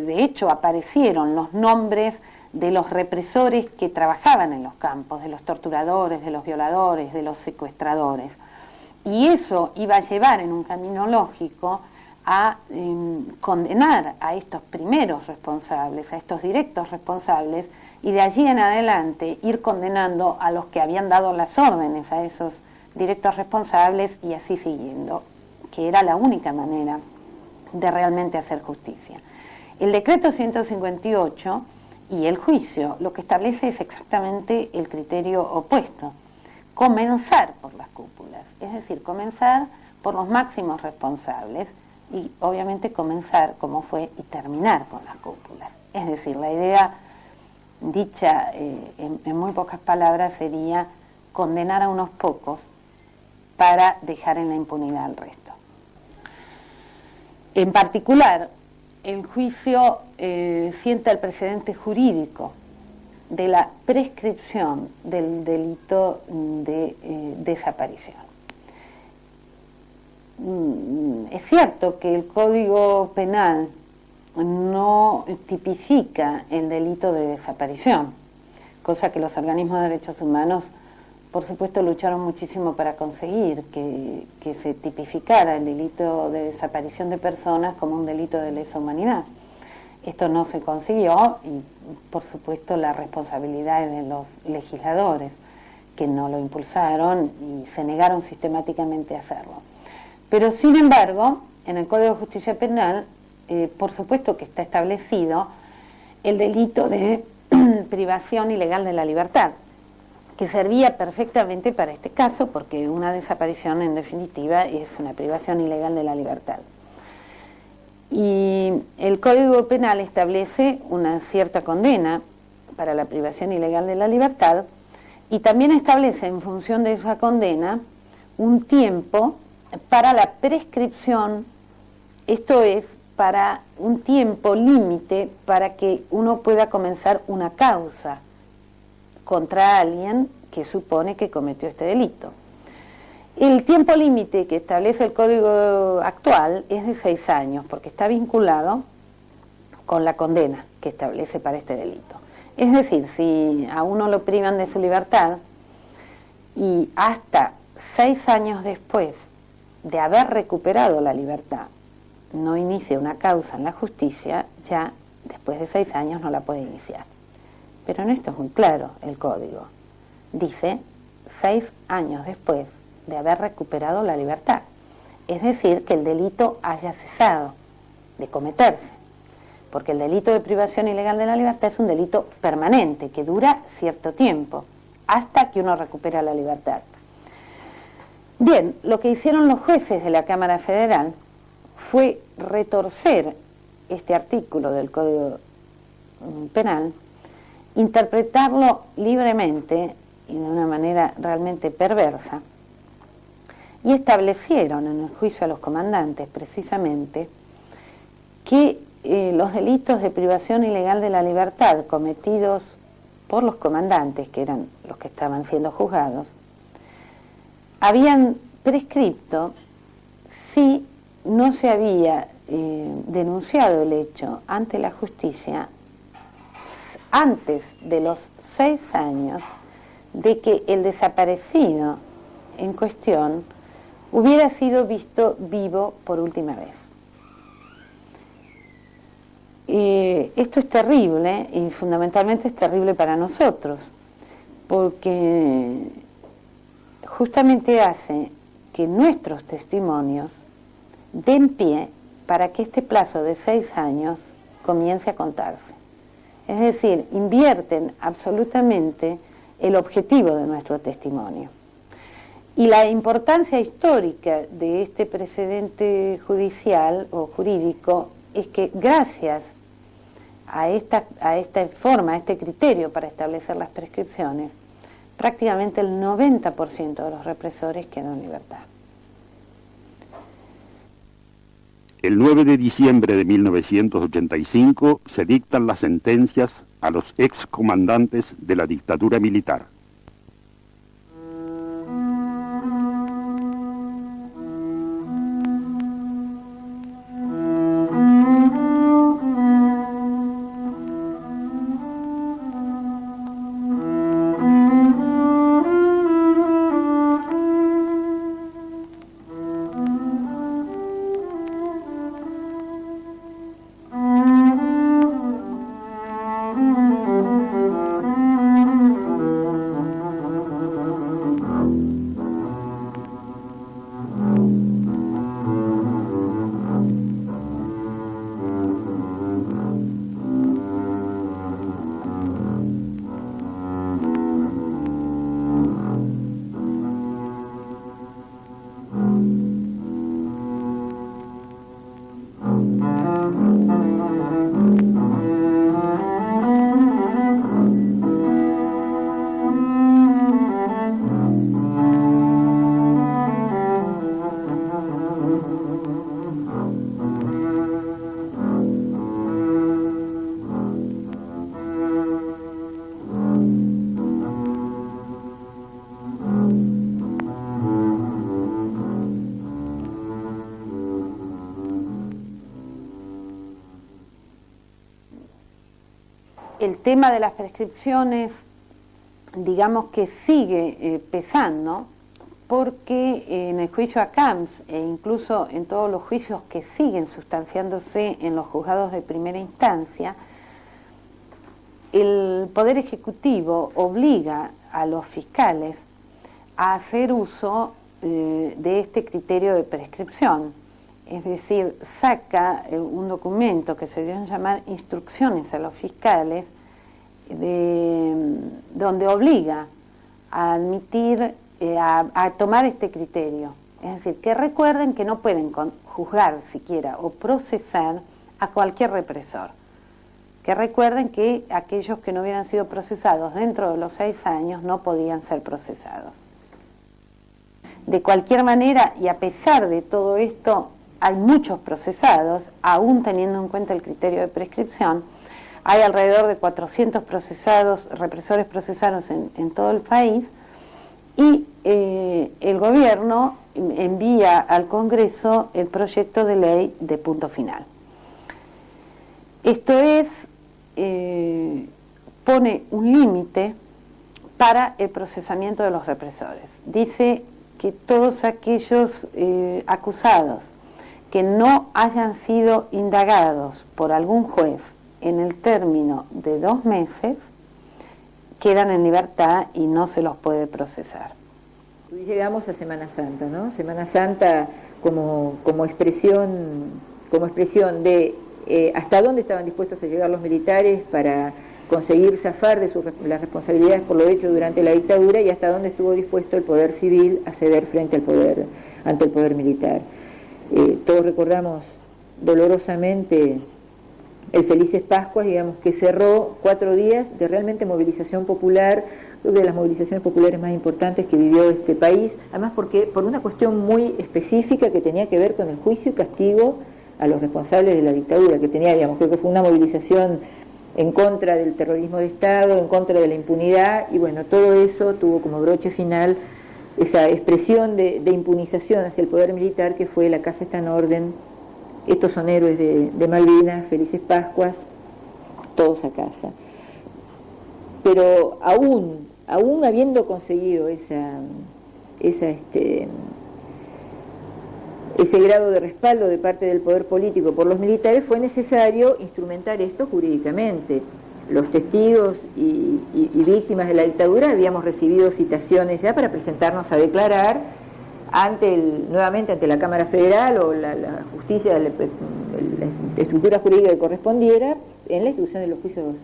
de hecho aparecieron los nombres de los represores que trabajaban en los campos, de los torturadores, de los violadores, de los secuestradores. Y eso iba a llevar en un camino lógico a condenar a estos primeros responsables, a estos directos responsables, y de allí en adelante ir condenando a los que habían dado las órdenes a esos directos responsables y así siguiendo, que era la única manera de realmente hacer justicia. El decreto 158 y el juicio lo que establece es exactamente el criterio opuesto: comenzar por las cúpulas, es decir, comenzar por los máximos responsables y obviamente comenzar como fue y terminar con las cúpulas. Es decir, la idea dicha en muy pocas palabras sería condenar a unos pocos para dejar en la impunidad al resto. En particular, el juicio sienta el precedente jurídico de la prescripción del delito de desaparición. Es cierto que el Código Penal no tipifica el delito de desaparición, cosa que los organismos de derechos humanos, por supuesto, lucharon muchísimo para conseguir que se tipificara el delito de desaparición de personas como un delito de lesa humanidad. Esto no se consiguió y, por supuesto, la responsabilidad es de los legisladores, que no lo impulsaron y se negaron sistemáticamente a hacerlo. Pero, sin embargo, en el Código de Justicia Penal, por supuesto que está establecido el delito de privación ilegal de la libertad, que servía perfectamente para este caso, porque una desaparición, en definitiva, es una privación ilegal de la libertad. Y el Código Penal establece una cierta condena para la privación ilegal de la libertad y también establece, en función de esa condena, un tiempo para la prescripción, esto es, para un tiempo límite para que uno pueda comenzar una causa contra alguien que supone que cometió este delito. El tiempo límite que establece el Código actual es de 6 años, porque está vinculado con la condena que establece para este delito. Es decir, si a uno lo privan de su libertad y hasta 6 años después de haber recuperado la libertad no inicia una causa en la justicia, ya después de 6 años no la puede iniciar. Pero en esto es muy claro el Código. Dice 6 años después de haber recuperado la libertad. Es decir, que el delito haya cesado de cometerse. Porque el delito de privación ilegal de la libertad es un delito permanente, que dura cierto tiempo, hasta que uno recupera la libertad. Bien, lo que hicieron los jueces de la Cámara Federal fue retorcer este artículo del Código Penal, interpretarlo libremente y de una manera realmente perversa, y establecieron en el juicio a los comandantes precisamente que los delitos de privación ilegal de la libertad cometidos por los comandantes, que eran los que estaban siendo juzgados, habían prescripto si no se había denunciado el hecho ante la justicia antes de los 6 años de que el desaparecido en cuestión hubiera sido visto vivo por última vez. Esto es terrible y fundamentalmente es terrible para nosotros, porque justamente hace que nuestros testimonios den pie para que este plazo de 6 años comience a contarse. Es decir, invierten absolutamente el objetivo de nuestro testimonio. Y la importancia histórica de este precedente judicial o jurídico es que gracias a esta forma, a este criterio para establecer las prescripciones, prácticamente el 90% de los represores quedan en libertad. El 9 de diciembre de 1985 se dictan las sentencias a los excomandantes de la dictadura militar. El tema de las prescripciones, digamos que sigue pesando, porque en el juicio a Camps e incluso en todos los juicios que siguen sustanciándose en los juzgados de primera instancia, el Poder Ejecutivo obliga a los fiscales a hacer uso de este criterio de prescripción. Es decir, saca un documento que se deben llamar instrucciones a los fiscales, donde obliga a admitir, a tomar este criterio. Es decir, que recuerden que no pueden juzgar siquiera o procesar a cualquier represor. Que recuerden que aquellos que no hubieran sido procesados dentro de los 6 años no podían ser procesados. De cualquier manera, y a pesar de todo esto, hay muchos procesados, aún teniendo en cuenta el criterio de prescripción. Hay alrededor de 400 represores procesados en todo el país, y el gobierno envía al Congreso el proyecto de ley de punto final. Esto es, pone un límite para el procesamiento de los represores. Dice que todos aquellos acusados que no hayan sido indagados por algún juez en el término de 2 meses, quedan en libertad y no se los puede procesar. Y llegamos a Semana Santa, ¿no? Semana Santa como expresión de hasta dónde estaban dispuestos a llegar los militares para conseguir zafar de las responsabilidades por lo hecho durante la dictadura, y hasta dónde estuvo dispuesto el poder civil a ceder ante el poder militar. Todos recordamos dolorosamente el Felices Pascuas, digamos, que cerró 4 días de realmente movilización popular, de las movilizaciones populares más importantes que vivió este país, además porque por una cuestión muy específica que tenía que ver con el juicio y castigo a los responsables de la dictadura, que tenía, digamos, creo que fue una movilización en contra del terrorismo de Estado, en contra de la impunidad, y bueno, todo eso tuvo como broche final esa expresión de impunización hacia el poder militar, que fue la casa está en orden, estos son héroes de Malvinas, Felices Pascuas, todos a casa. Pero aún habiendo conseguido ese grado de respaldo de parte del poder político por los militares, fue necesario instrumentar esto jurídicamente. Los testigos y víctimas de la dictadura habíamos recibido citaciones ya para presentarnos a declarar nuevamente ante la Cámara Federal o la justicia, la estructura jurídica que correspondiera en la institución de los juicios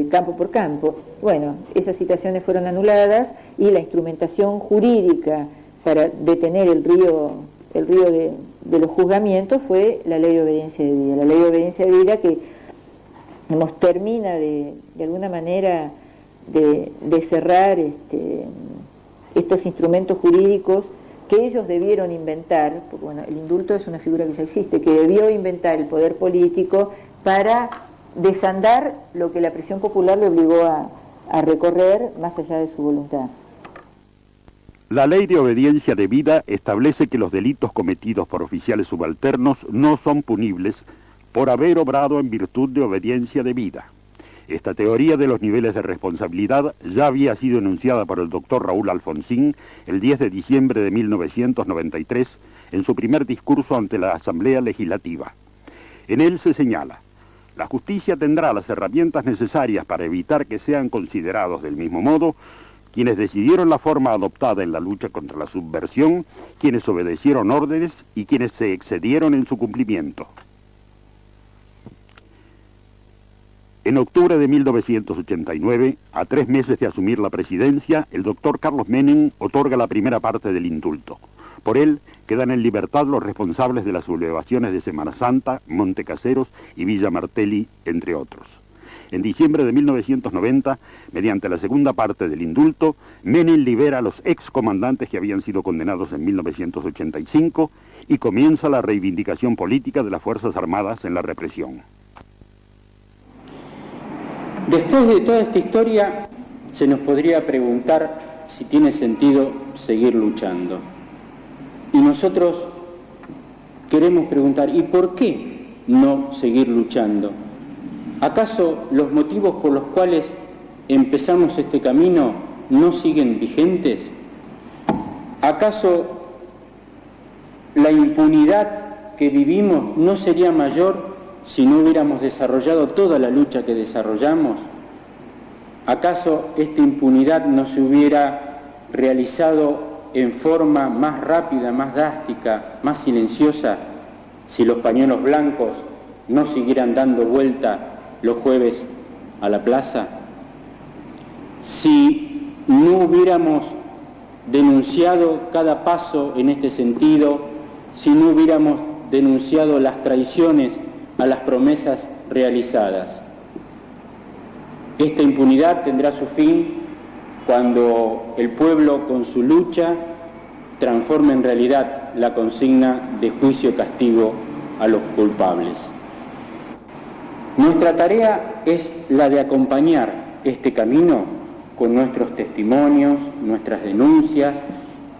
campo por campo. Bueno, esas situaciones fueron anuladas y la instrumentación jurídica para detener el río de los juzgamientos fue la Ley de Obediencia de Vida. La Ley de Obediencia de Vida que termina de alguna manera de cerrar estos instrumentos jurídicos que ellos debieron inventar, porque bueno, el indulto es una figura que ya existe, que debió inventar el poder político para desandar lo que la presión popular le obligó a recorrer más allá de su voluntad. La Ley de Obediencia de Vida establece que los delitos cometidos por oficiales subalternos no son punibles por haber obrado en virtud de obediencia de vida. Esta teoría de los niveles de responsabilidad ya había sido enunciada por el doctor Raúl Alfonsín el 10 de diciembre de 1993 en su primer discurso ante la Asamblea Legislativa. En él se señala: la justicia tendrá las herramientas necesarias para evitar que sean considerados del mismo modo quienes decidieron la forma adoptada en la lucha contra la subversión, quienes obedecieron órdenes y quienes se excedieron en su cumplimiento. En octubre de 1989, a 3 meses de asumir la presidencia, el doctor Carlos Menem otorga la primera parte del indulto. Por él quedan en libertad los responsables de las sublevaciones de Semana Santa, Montecaseros y Villa Martelli, entre otros. En diciembre de 1990, mediante la segunda parte del indulto, Menem libera a los excomandantes que habían sido condenados en 1985 y comienza la reivindicación política de las Fuerzas Armadas en la represión. Después de toda esta historia, se nos podría preguntar si tiene sentido seguir luchando. Y nosotros queremos preguntar, ¿y por qué no seguir luchando? ¿Acaso los motivos por los cuales empezamos este camino no siguen vigentes? ¿Acaso la impunidad que vivimos no sería mayor si no hubiéramos desarrollado toda la lucha que desarrollamos? ¿Acaso esta impunidad no se hubiera realizado en forma más rápida, más drástica, más silenciosa si los pañuelos blancos no siguieran dando vuelta los jueves a la plaza? Si no hubiéramos denunciado cada paso en este sentido, si no hubiéramos denunciado las traiciones a las promesas realizadas. Esta impunidad tendrá su fin cuando el pueblo con su lucha transforme en realidad la consigna de juicio y castigo a los culpables. Nuestra tarea es la de acompañar este camino con nuestros testimonios, nuestras denuncias,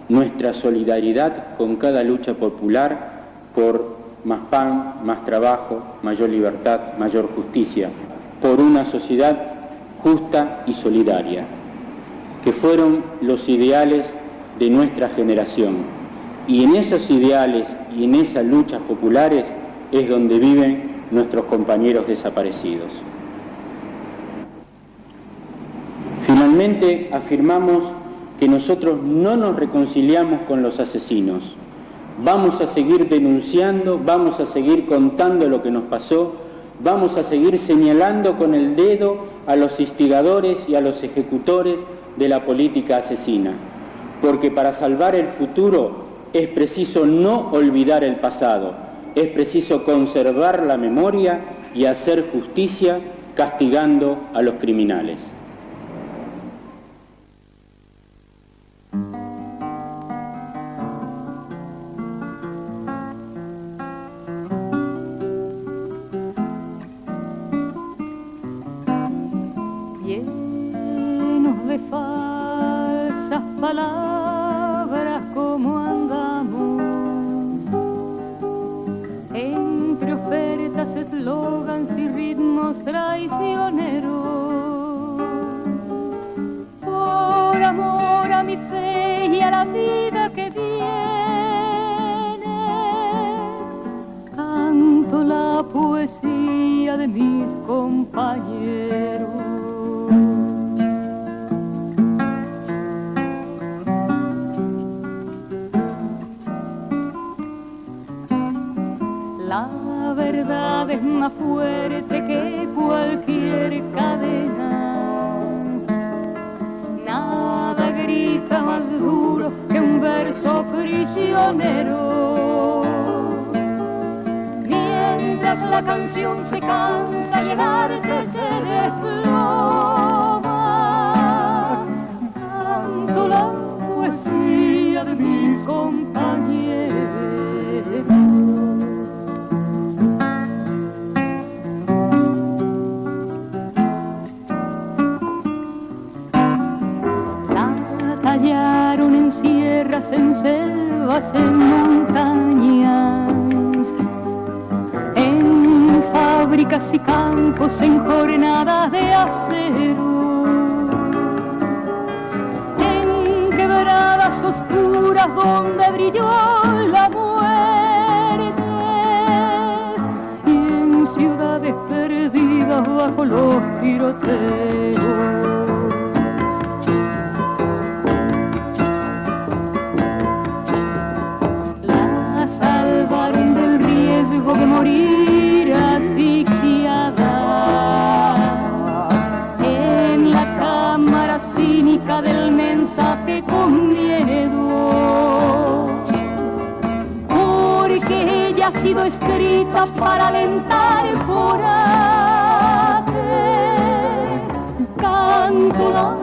nuestra solidaridad con cada lucha popular por más pan, más trabajo, mayor libertad, mayor justicia, por una sociedad justa y solidaria, que fueron los ideales de nuestra generación. Y en esos ideales y en esas luchas populares es donde viven nuestros compañeros desaparecidos. Finalmente, afirmamos que nosotros no nos reconciliamos con los asesinos. Vamos a seguir denunciando, vamos a seguir contando lo que nos pasó, vamos a seguir señalando con el dedo a los instigadores y a los ejecutores de la política asesina, porque para salvar el futuro es preciso no olvidar el pasado, es preciso conservar la memoria y hacer justicia castigando a los criminales. Llenos de falsas palabras como andamos, entre ofertas, eslogans y ritmos traicioneros, La verdad es más fuerte que cualquier cadena. Nada grita más duro que un verso prisionero. Mientras la canción se cansa y el arte se desploma, canto la poesía de mis compañeros. Tallaron en sierras, en selvas, en montañas, en fábricas y campos, en jornadas de acero, en quebradas oscuras donde brilló la muerte, y en ciudades perdidas bajo los tiroteos. De morir asfixiada en la cámara cínica del mensaje con miedo, porque ella ha sido escrita para alentar el coraje. Canto la